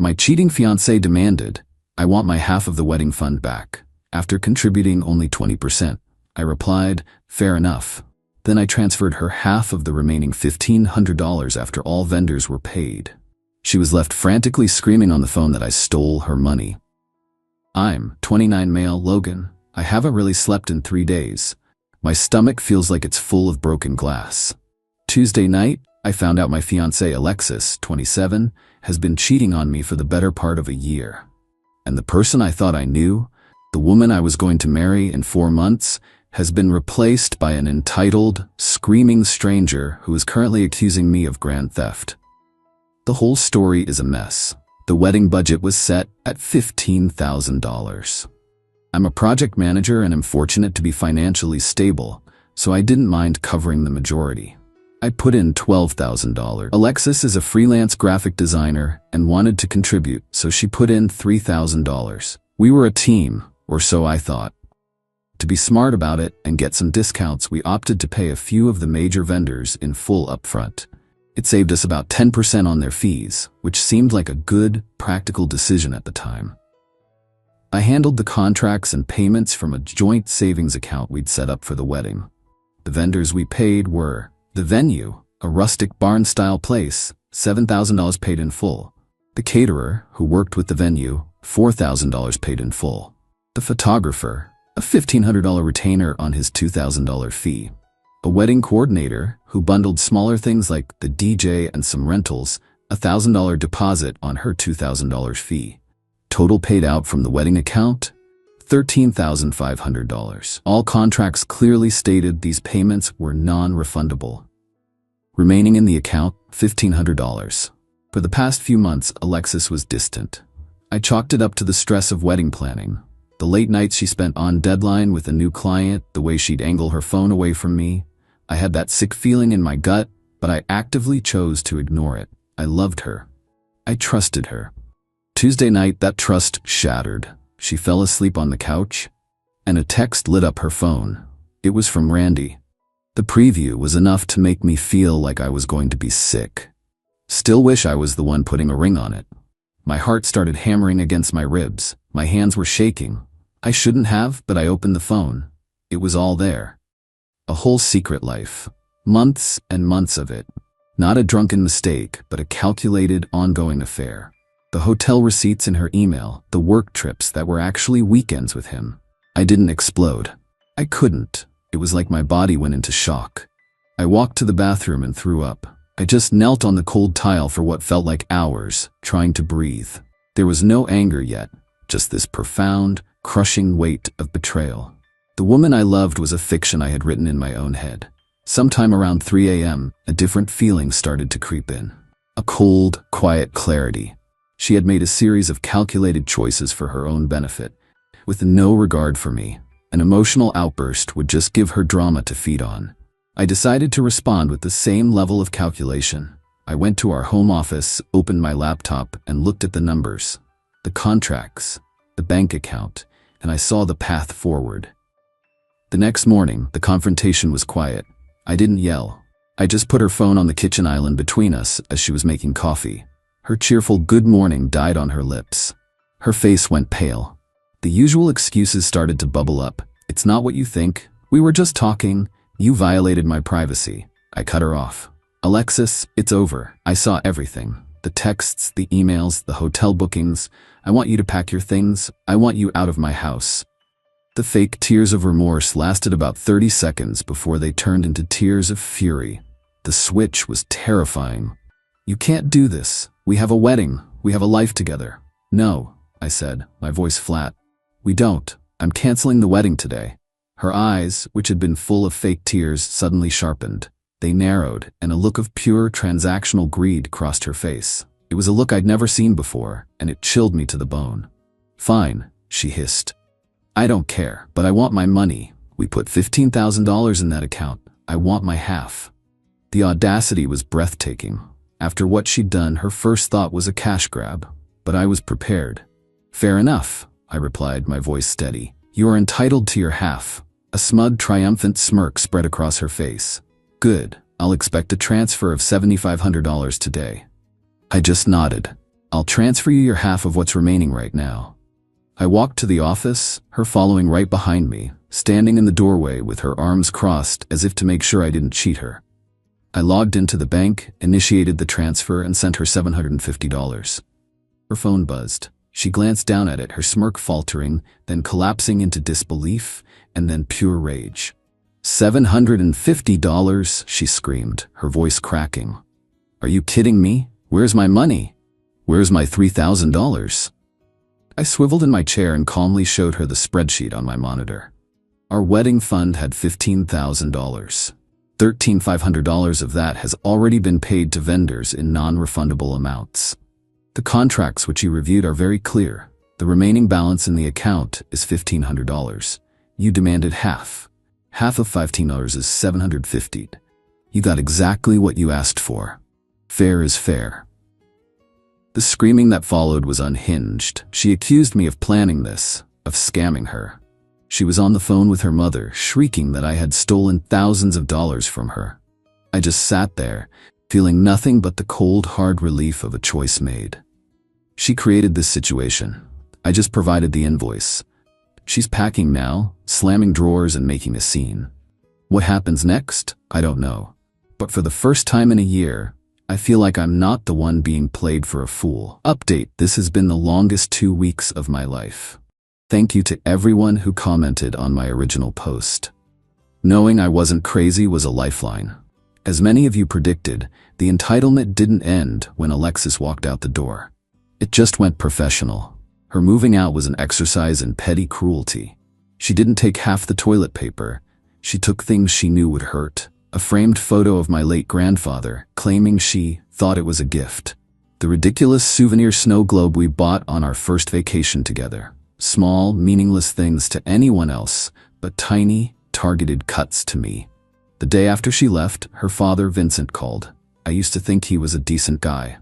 My cheating fiancé demanded, "I want my half of the wedding fund back." After contributing only 20%, I replied, "Fair enough." Then I transferred her half of the remaining $1,500 after all vendors were paid. She was left frantically screaming on the phone that I stole her money. I'm 29 male Logan. I haven't really slept in 3 days. My stomach feels like it's full of broken glass. Tuesday night, I found out my fiancée Alexis, 27, has been cheating on me for the better part of a year. And the person I thought I knew, the woman I was going to marry in 4 months, has been replaced by an entitled, screaming stranger who is currently accusing me of grand theft. The whole story is a mess. The wedding budget was set at $15,000. I'm a project manager and am fortunate to be financially stable, so I didn't mind covering the majority. I put in $12,000. Alexis is a freelance graphic designer and wanted to contribute, so she put in $3,000. We were a team, or so I thought. To be smart about it and get some discounts, we opted to pay a few of the major vendors in full upfront. It saved us about 10% on their fees, which seemed like a good, practical decision at the time. I handled the contracts and payments from a joint savings account we'd set up for the wedding. The vendors we paid were the venue, a rustic barn-style place, $7,000 paid in full. The caterer, who worked with the venue, $4,000 paid in full. The photographer, a $1,500 retainer on his $2,000 fee. A wedding coordinator, who bundled smaller things like the DJ and some rentals, a $1,000 deposit on her $2,000 fee. Total paid out from the wedding account, $13,500. All contracts clearly stated these payments were non-refundable. Remaining in the account, $1,500. For the past few months, Alexis was distant. I chalked it up to the stress of wedding planning. The late nights she spent on deadline with a new client, the way she'd angle her phone away from me. I had that sick feeling in my gut, but I actively chose to ignore it. I loved her. I trusted her. Tuesday night, that trust shattered. She fell asleep on the couch, and a text lit up her phone. It was from Randy. The preview was enough to make me feel like I was going to be sick. Still wish I was the one putting a ring on it. My heart started hammering against my ribs. My hands were shaking. I shouldn't have, but I opened the phone. It was all there. A whole secret life. Months and months of it. Not a drunken mistake, but a calculated, ongoing affair. The hotel receipts in her email, the work trips that were actually weekends with him. I didn't explode. I couldn't. It was like my body went into shock. I walked to the bathroom and threw up. I just knelt on the cold tile for what felt like hours, trying to breathe. There was no anger yet, just this profound, crushing weight of betrayal. The woman I loved was a fiction I had written in my own head. Sometime around 3 a.m., a different feeling started to creep in. A cold, quiet clarity. She had made a series of calculated choices for her own benefit, with no regard for me. An emotional outburst would just give her drama to feed on. I decided to respond with the same level of calculation. I went to our home office, opened my laptop, and looked at the numbers, the contracts, the bank account, and I saw the path forward. The next morning, the confrontation was quiet. I didn't yell. I just put her phone on the kitchen island between us as she was making coffee. Her cheerful good morning died on her lips. Her face went pale. The usual excuses started to bubble up. "It's not what you think. We were just talking. You violated my privacy." I cut her off. "Alexis, it's over. I saw everything. The texts, the emails, the hotel bookings. I want you to pack your things. I want you out of my house." The fake tears of remorse lasted about 30 seconds before they turned into tears of fury. The switch was terrifying. "You can't do this. We have a wedding. We have a life together." "No," I said, my voice flat. "We don't. I'm canceling the wedding today." Her eyes, which had been full of fake tears, suddenly sharpened. They narrowed, and a look of pure transactional greed crossed her face. It was a look I'd never seen before, and it chilled me to the bone. "Fine," she hissed. "I don't care, but I want my money. We put $15,000 in that account. I want my half." The audacity was breathtaking. After what she'd done, her first thought was a cash grab, but I was prepared. "Fair enough," I replied, my voice steady. "You are entitled to your half." A smug, triumphant smirk spread across her face. "Good. I'll expect a transfer of $7,500 today." I just nodded. I'll transfer you your half of what's remaining right now. I walked to the office, her following right behind me, standing in the doorway with her arms crossed as if to make sure I didn't cheat her. I logged into the bank, initiated the transfer, and sent her $750. Her phone buzzed. She glanced down at it, her smirk faltering, then collapsing into disbelief, and then pure rage. $750, she screamed, her voice cracking. Are you kidding me? Where's my money? Where's my $3,000? I swiveled in my chair and calmly showed her the spreadsheet on my monitor. Our wedding fund had $15,000. $13,500 of that has already been paid to vendors in non-refundable amounts. The contracts which you reviewed are very clear. The remaining balance in the account is $1,500. You demanded half. Half of $15 is $750. You got exactly what you asked for. Fair is fair. The screaming that followed was unhinged. She accused me of planning this, of scamming her. She was on the phone with her mother, shrieking that I had stolen thousands of dollars from her. I just sat there, feeling nothing but the cold, hard relief of a choice made. She created this situation. I just provided the invoice. She's packing now, slamming drawers and making a scene. What happens next? I don't know. But for the first time in a year, I feel like I'm not the one being played for a fool. Update: this has been the longest 2 weeks of my life. Thank you to everyone who commented on my original post. Knowing I wasn't crazy was a lifeline. As many of you predicted, the entitlement didn't end when Alexis walked out the door. It just went professional. Her moving out was an exercise in petty cruelty. She didn't take half the toilet paper. She took things she knew would hurt. A framed photo of my late grandfather, claiming she thought it was a gift. The ridiculous souvenir snow globe we bought on our first vacation together. Small, meaningless things to anyone else, but tiny, targeted cuts to me. The day after she left, her father, Vincent, called. I used to think he was a decent guy.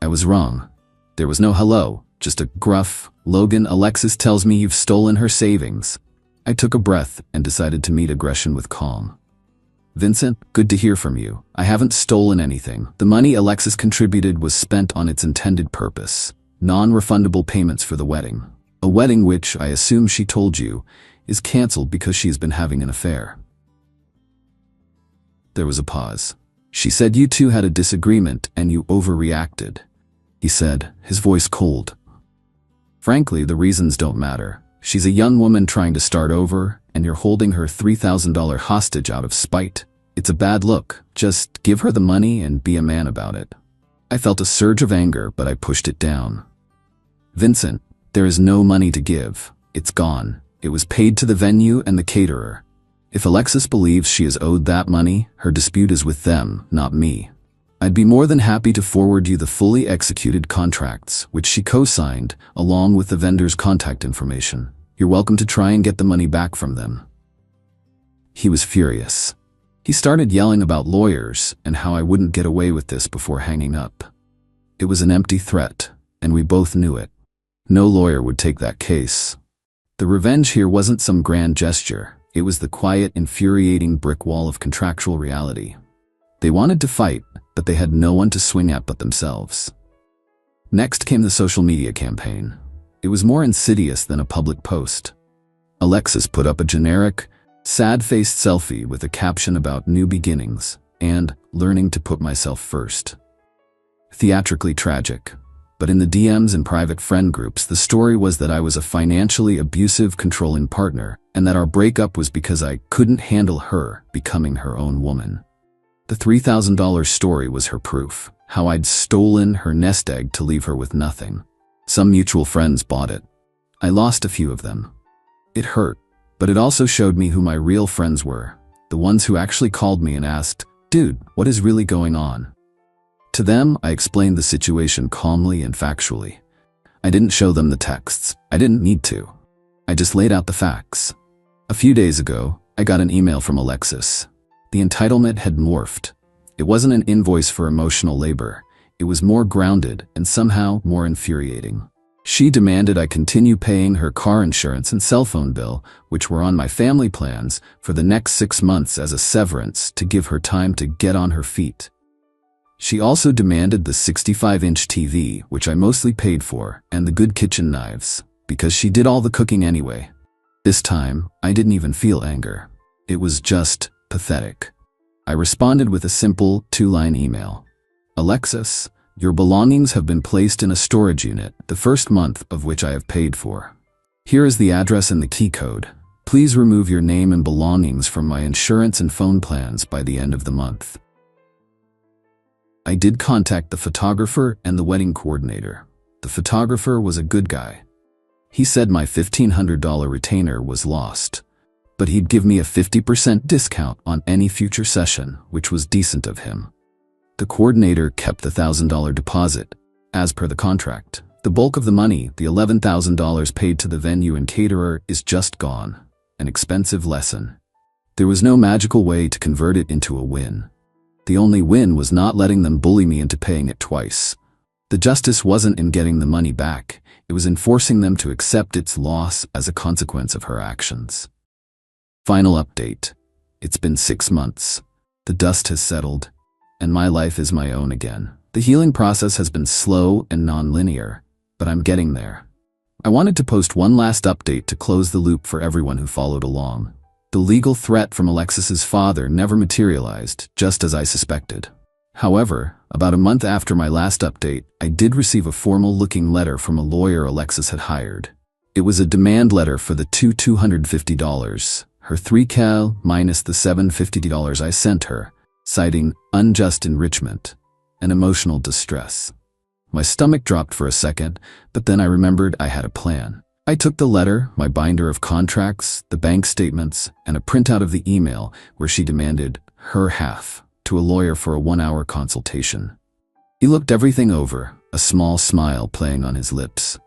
I was wrong. There was no hello, just a gruff, "Logan, Alexis tells me you've stolen her savings." I took a breath and decided to meet aggression with calm. Vincent, good to hear from you. I haven't stolen anything. The money Alexis contributed was spent on its intended purpose. Non-refundable payments for the wedding. A wedding which, I assume she told you, is canceled because she's been having an affair. There was a pause. She said you two had a disagreement and you overreacted. He said, his voice cold. Frankly, the reasons don't matter. She's a young woman trying to start over, and you're holding her $3,000 hostage out of spite. It's a bad look. Just give her the money and be a man about it. I felt a surge of anger, but I pushed it down. Vincent, there is no money to give. It's gone. It was paid to the venue and the caterer. If Alexis believes she is owed that money, her dispute is with them, not me. I'd be more than happy to forward you the fully executed contracts, which she co-signed, along with the vendor's contact information. You're welcome to try and get the money back from them. He was furious. He started yelling about lawyers and how I wouldn't get away with this before hanging up. It was an empty threat, and we both knew it. No lawyer would take that case. The revenge here wasn't some grand gesture. It was the quiet, infuriating brick wall of contractual reality. They wanted to fight, but they had no one to swing at but themselves. Next came the social media campaign. It was more insidious than a public post. Alexis put up a generic, sad-faced selfie with a caption about new beginnings and learning to put myself first. Theatrically tragic, but in the DMs and private friend groups, the story was that I was a financially abusive, controlling partner, and that our breakup was because I couldn't handle her becoming her own woman. The $3,000 story was her proof, how I'd stolen her nest egg to leave her with nothing. Some mutual friends bought it. I lost a few of them. It hurt, but it also showed me who my real friends were, the ones who actually called me and asked, "Dude, what is really going on?" To them, I explained the situation calmly and factually. I didn't show them the texts. I didn't need to. I just laid out the facts. A few days ago, I got an email from Alexis. The entitlement had morphed. It wasn't an invoice for emotional labor. It was more grounded and somehow more infuriating. She demanded I continue paying her car insurance and cell phone bill, which were on my family plans, for the next 6 months as a severance to give her time to get on her feet. She also demanded the 65-inch TV, which I mostly paid for, and the good kitchen knives, because she did all the cooking anyway. This time, I didn't even feel anger. It was just pathetic. I responded with a simple 2-line email. Alexis, your belongings have been placed in a storage unit, the first month of which I have paid for. Here is the address and the key code. Please remove your name and belongings from my insurance and phone plans by the end of the month. I did contact the photographer and the wedding coordinator. The photographer was a good guy. He said my $1,500 retainer was lost, but he'd give me a 50% discount on any future session, which was decent of him. The coordinator kept the $1,000 deposit, as per the contract. The bulk of the money, the $11,000 paid to the venue and caterer, is just gone. An expensive lesson. There was no magical way to convert it into a win. The only win was not letting them bully me into paying it twice. The justice wasn't in getting the money back, it was in forcing them to accept its loss as a consequence of her actions. Final update. It's been 6 months. The dust has settled, and my life is my own again. The healing process has been slow and non-linear, but I'm getting there. I wanted to post one last update to close the loop for everyone who followed along. The legal threat from Alexis's father never materialized, just as I suspected. However, about a month after my last update, I did receive a formal-looking letter from a lawyer Alexis had hired. It was a demand letter for the $250, her $3,000 minus the $750 I sent her, citing unjust enrichment and emotional distress. My stomach dropped for a second, but then I remembered I had a plan. I took the letter, my binder of contracts, the bank statements, and a printout of the email where she demanded her half to a lawyer for a 1-hour consultation. He looked everything over, a small smile playing on his lips.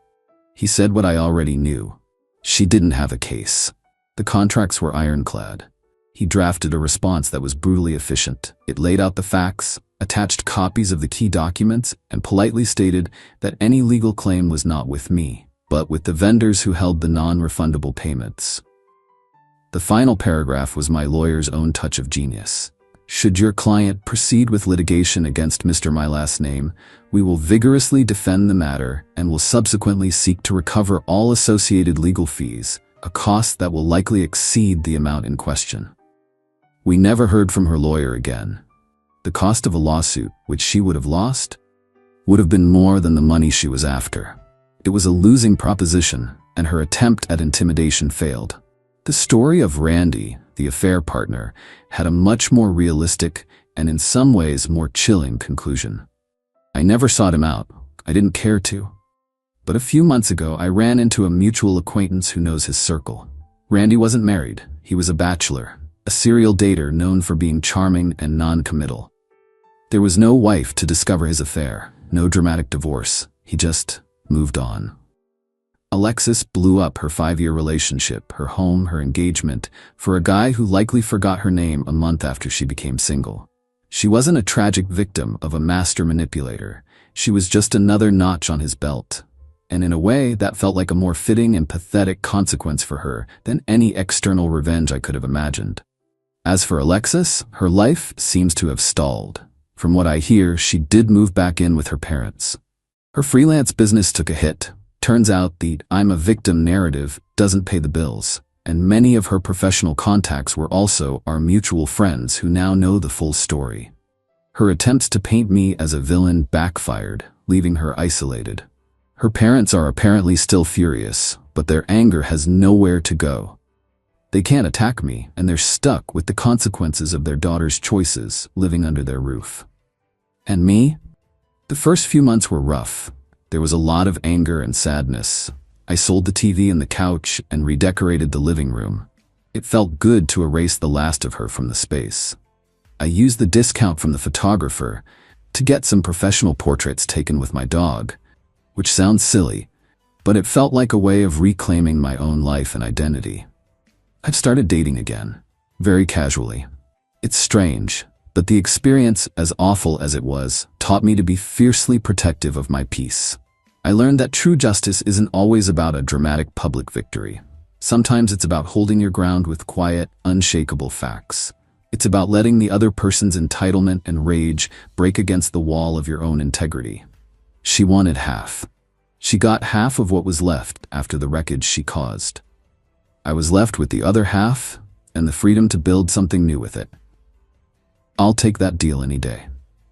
He said what I already knew. She didn't have a case. The contracts were ironclad. He drafted a response that was brutally efficient. It laid out the facts, attached copies of the key documents, and politely stated that any legal claim was not with me, but with the vendors who held the non-refundable payments. The final paragraph was my lawyer's own touch of genius. Should your client proceed with litigation against Mr. My Last Name, we will vigorously defend the matter and will subsequently seek to recover all associated legal fees, a cost that will likely exceed the amount in question. We never heard from her lawyer again. The cost of a lawsuit, which she would have lost, would have been more than the money she was after. It was a losing proposition, and her attempt at intimidation failed. The story of Randy, the affair partner, had a much more realistic and in some ways more chilling conclusion. I never sought him out. I didn't care to. But a few months ago, I ran into a mutual acquaintance who knows his circle. Randy wasn't married. He was a bachelor, a serial dater known for being charming and non-committal. There was no wife to discover his affair, no dramatic divorce. He just moved on. Alexis blew up her 5-year relationship, her home, her engagement, for a guy who likely forgot her name a month after she became single. She wasn't a tragic victim of a master manipulator. She was just another notch on his belt. And in a way, that felt like a more fitting and pathetic consequence for her than any external revenge I could have imagined. As for Alexis, her life seems to have stalled. From what I hear, she did move back in with her parents. Her freelance business took a hit. Turns out the "I'm a victim" narrative doesn't pay the bills, and many of her professional contacts were also our mutual friends who now know the full story. Her attempts to paint me as a villain backfired, leaving her isolated. Her parents are apparently still furious, but their anger has nowhere to go. They can't attack me, and they're stuck with the consequences of their daughter's choices living under their roof. And me? The first few months were rough. There was a lot of anger and sadness. I sold the TV and the couch and redecorated the living room. It felt good to erase the last of her from the space. I used the discount from the photographer to get some professional portraits taken with my dog, which sounds silly, but it felt like a way of reclaiming my own life and identity. I've started dating again, very casually. It's strange, but the experience, as awful as it was, taught me to be fiercely protective of my peace. I learned that true justice isn't always about a dramatic public victory. Sometimes it's about holding your ground with quiet, unshakable facts. It's about letting the other person's entitlement and rage break against the wall of your own integrity. She wanted half. She got half of what was left after the wreckage she caused. I was left with the other half and the freedom to build something new with it. I'll take that deal any day.